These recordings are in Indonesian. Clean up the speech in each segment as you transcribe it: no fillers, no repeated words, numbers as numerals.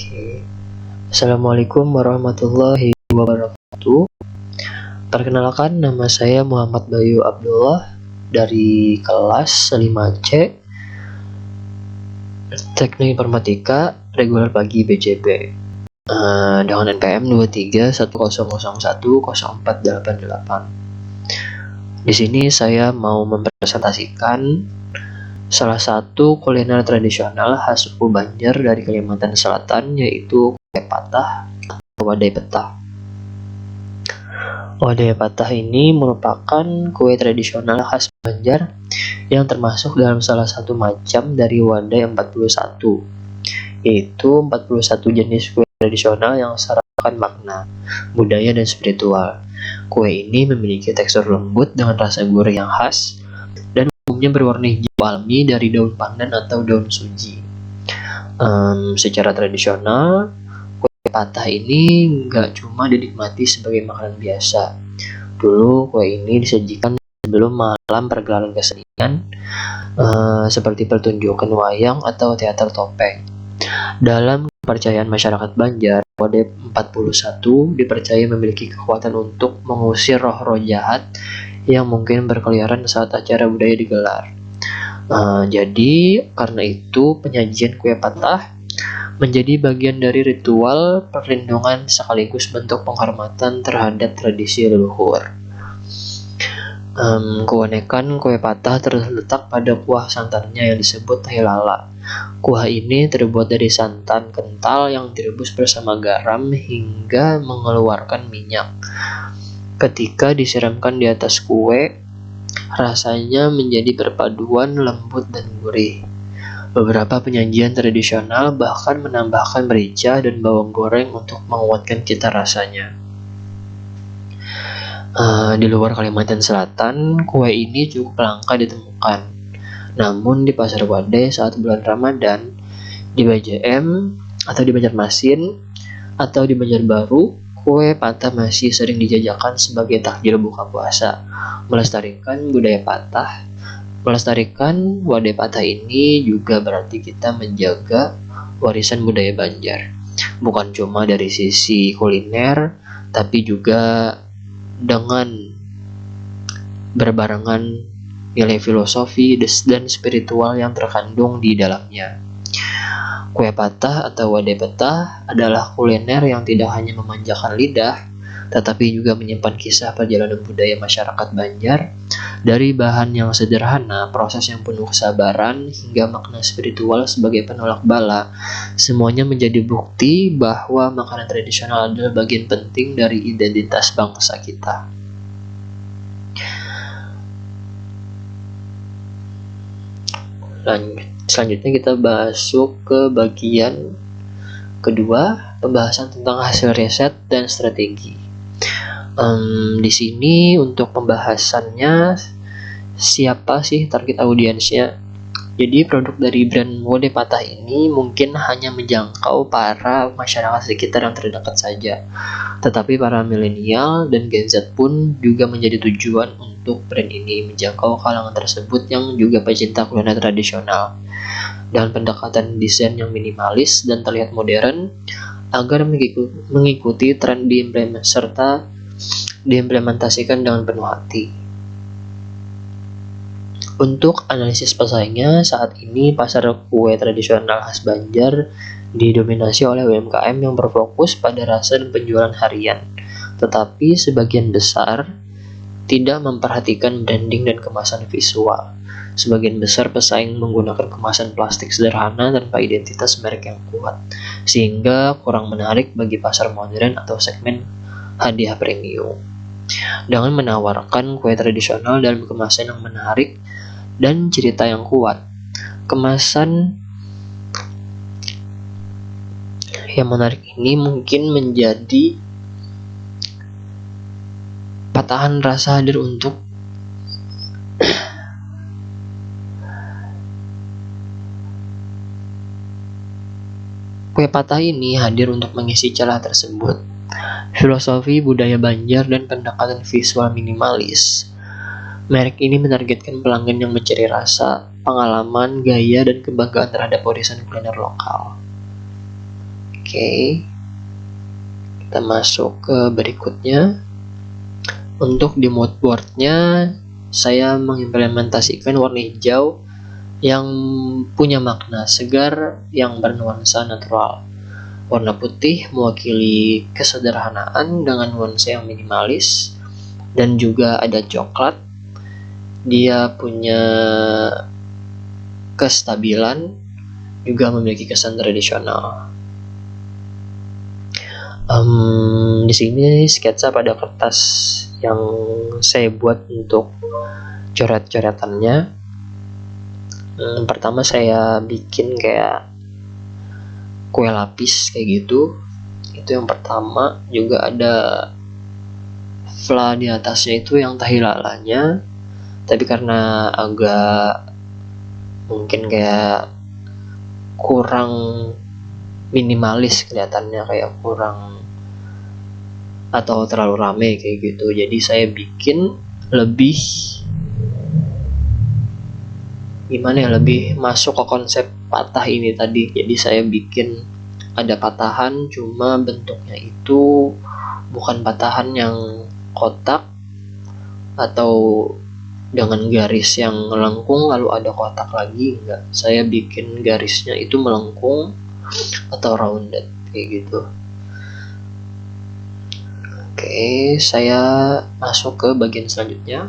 Oke. Assalamualaikum warahmatullahi wabarakatuh. Perkenalkan, nama saya Muhammad Bayu Abdullah dari kelas 5C Teknik Informatika Reguler Pagi BCB dengan NPM 2310010488. Di sini saya mau mempresentasikan salah satu kuliner tradisional khas suku Banjar dari Kalimantan Selatan, yaitu kue patah atau wadai petah. Wadai patah ini merupakan kue tradisional khas Banjar yang termasuk dalam salah satu macam dari wadai 41, yaitu 41 jenis kue tradisional yang syaratkan makna, budaya, dan spiritual. Kue ini memiliki tekstur lembut dengan rasa gurih yang khas dan umumnya berwarna hijau almi dari daun pandan atau daun suji. Secara tradisional, kue patah ini nggak cuma dinikmati sebagai makanan biasa. Dulu kue ini disajikan sebelum malam pergelaran kesenian seperti pertunjukan wayang atau teater topeng. Dalam kepercayaan masyarakat Banjar, wadai 41 dipercaya memiliki kekuatan untuk mengusir roh-roh jahat yang mungkin berkeliaran saat acara budaya digelar. Jadi karena itu penyajian kue patah menjadi bagian dari ritual perlindungan sekaligus bentuk penghormatan terhadap tradisi leluhur. Keunikan kue patah terletak pada kuah santannya yang disebut hilala. Kuah ini terbuat dari santan kental yang direbus bersama garam hingga mengeluarkan minyak. Ketika disiramkan di atas kue, rasanya menjadi perpaduan lembut dan gurih. Beberapa penyajian tradisional bahkan menambahkan merica dan bawang goreng untuk menguatkan cita rasanya. Di luar Kalimantan Selatan, kue ini cukup langka ditemukan. Namun di pasar wadai saat bulan Ramadan, di BJM atau di Banjarmasin atau di Banjarbaru, kue patah masih sering dijajakan sebagai takjil buka puasa. Melestarikan wadai patah ini juga berarti kita menjaga warisan budaya Banjar. Bukan cuma dari sisi kuliner, tapi juga dengan berbarengan nilai filosofi dan spiritual yang terkandung di dalamnya. Kue patah atau wadai petah adalah kuliner yang tidak hanya memanjakan lidah, tetapi juga menyimpan kisah perjalanan budaya masyarakat Banjar. Dari bahan yang sederhana, proses yang penuh kesabaran, hingga makna spiritual sebagai penolak bala, semuanya menjadi bukti bahwa makanan tradisional adalah bagian penting dari identitas bangsa kita. Selanjutnya kita masuk ke bagian kedua, pembahasan tentang hasil riset dan strategi. Di sini untuk pembahasannya, siapa sih target audiensnya? Jadi produk dari brand wadai patah ini mungkin hanya menjangkau para masyarakat sekitar yang terdekat saja, tetapi para milenial dan Gen Z pun juga menjadi tujuan untuk brand ini menjangkau kalangan tersebut yang juga pecinta kuliner tradisional. Dengan pendekatan desain yang minimalis dan terlihat modern agar mengikuti tren serta diimplementasikan dengan penuh hati. Untuk analisis pesaingnya, saat ini pasar kue tradisional khas Banjar didominasi oleh UMKM yang berfokus pada rasa dan penjualan harian, tetapi sebagian besar tidak memperhatikan branding dan kemasan visual. Sebagian besar pesaing menggunakan kemasan plastik sederhana tanpa identitas merek yang kuat, sehingga kurang menarik bagi pasar modern atau segmen hadiah premium. Dengan menawarkan kue tradisional dalam kemasan yang menarik dan cerita yang kuat, kemasan yang menarik ini mungkin menjadi patahan rasa hadir untuk kue patah ini hadir untuk mengisi celah tersebut. Filosofi budaya Banjar dan pendekatan visual minimalis. Merek ini menargetkan pelanggan yang mencari rasa, pengalaman, gaya, dan kebanggaan terhadap warisan kuliner lokal. Oke, kita masuk ke berikutnya. Untuk di mood boardnya, saya mengimplementasikan warna hijau yang punya makna segar yang bernuansa natural. Warna putih mewakili kesederhanaan dengan nuansa yang minimalis, dan juga ada coklat. Dia punya kestabilan, juga memiliki kesan tradisional. Di sini sketsa pada kertas yang saya buat untuk coret-coretannya. Pertama saya bikin kayak kue lapis kayak gitu. Itu yang pertama. Juga ada fla di atasnya itu yang tahi lalanya, tapi karena agak mungkin kayak kurang minimalis kelihatannya, kayak kurang atau terlalu rame kayak gitu, jadi saya bikin lebih gimana ya, lebih masuk ke konsep patah ini tadi. Jadi saya bikin ada patahan, cuma bentuknya itu bukan patahan yang kotak atau dengan garis yang melengkung lalu ada kotak lagi, enggak. Saya bikin garisnya itu melengkung atau rounded kayak gitu. Oke, saya masuk ke bagian selanjutnya.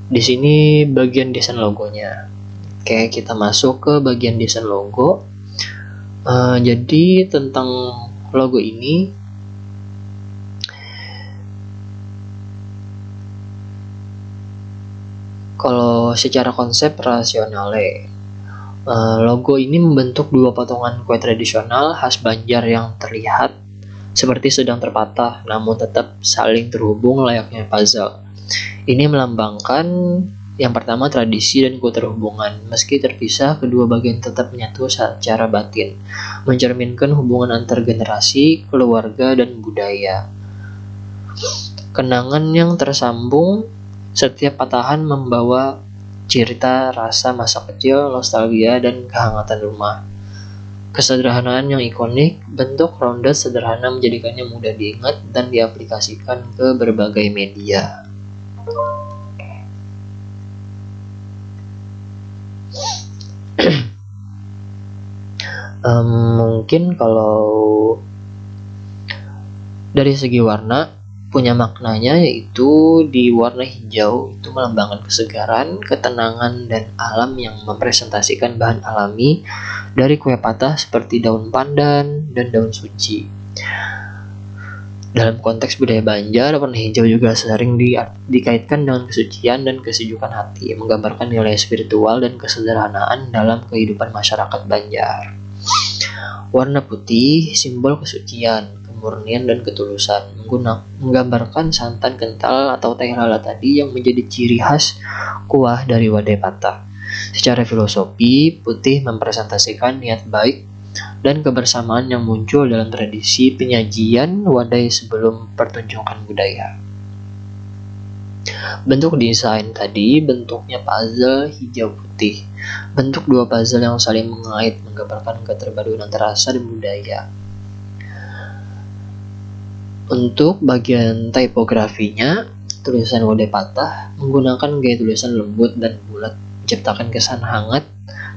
Di sini bagian desain logonya. Oke, kita masuk ke bagian desain logo. Jadi tentang logo ini, kalau secara konsep rasional, logo ini membentuk dua potongan kue tradisional khas Banjar yang terlihat seperti sedang terpatah, namun tetap saling terhubung layaknya puzzle. Ini melambangkan yang pertama tradisi dan keterhubungan. Meski terpisah, kedua bagian tetap menyatu secara batin, mencerminkan hubungan antar generasi, keluarga, dan budaya. Kenangan yang tersambung, setiap patahan membawa cerita rasa masa kecil, nostalgia, dan kehangatan rumah. Kesederhanaan yang ikonik, bentuk rounded sederhana menjadikannya mudah diingat dan diaplikasikan ke berbagai media. Mungkin kalau dari segi warna, punya maknanya, yaitu di warna hijau itu melambangkan kesegaran, ketenangan, dan alam yang mempresentasikan bahan alami dari kue patah seperti daun pandan dan daun suci. Dalam konteks budaya Banjar, warna hijau juga sering dikaitkan dengan kesucian dan kesejukan hati, menggambarkan nilai spiritual dan kesederhanaan dalam kehidupan masyarakat Banjar. Warna putih simbol kesucian, kemurnian, dan ketulusan, menggambarkan santan kental atau teh lala tadi yang menjadi ciri khas kuah dari wadai patah. Secara filosofi, putih mempresentasikan niat baik dan kebersamaan yang muncul dalam tradisi penyajian wadai sebelum pertunjukan budaya. Bentuk desain tadi bentuknya puzzle hijau putih. Bentuk dua puzzle yang saling mengait menggambarkan keterpaduan antara rasa dan budaya. Untuk bagian tipografinya, tulisan wadai patah menggunakan gaya tulisan lembut dan bulat, menciptakan kesan hangat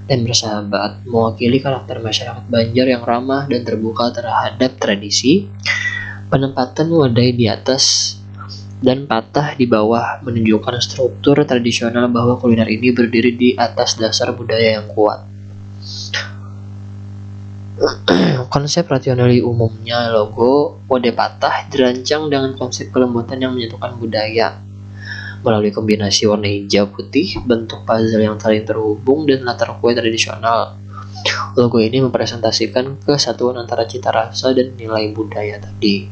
dan bersahabat, mewakili karakter masyarakat Banjar yang ramah dan terbuka terhadap tradisi. Penempatan wadai di atas dan patah di bawah menunjukkan struktur tradisional bahwa kuliner ini berdiri di atas dasar budaya yang kuat. Konsep rasionali umumnya logo wadai patah dirancang dengan konsep kelembutan yang menyatukan budaya. Melalui kombinasi warna hijau putih, bentuk puzzle yang saling terhubung, dan latar kue tradisional, logo ini mempresentasikan kesatuan antara cita rasa dan nilai budaya tadi.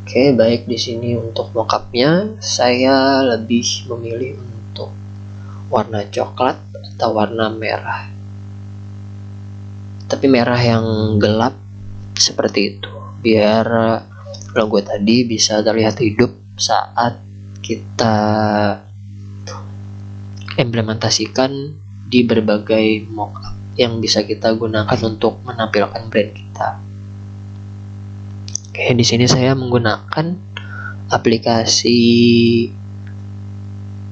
Oke, baik, di sini untuk mockupnya saya lebih memilih untuk warna coklat atau warna merah, tapi merah yang gelap seperti itu, biar logo tadi bisa terlihat hidup saat kita implementasikan di berbagai mockup. yang bisa kita gunakan untuk menampilkan brand kita. Oke, di sini saya menggunakan aplikasi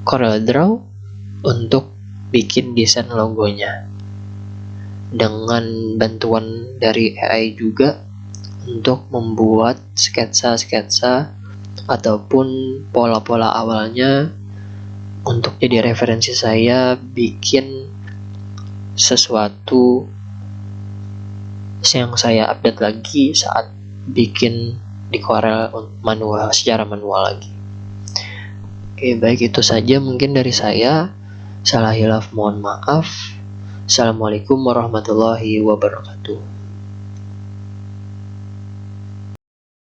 CorelDRAW untuk bikin desain logonya, dengan bantuan dari AI juga untuk membuat sketsa-sketsa ataupun pola-pola awalnya untuk jadi referensi saya bikin sesuatu yang saya update lagi saat bikin di Corel secara manual lagi. Oke, baik, itu saja mungkin dari saya. Salah hilaf mohon maaf. Assalamualaikum warahmatullahi wabarakatuh.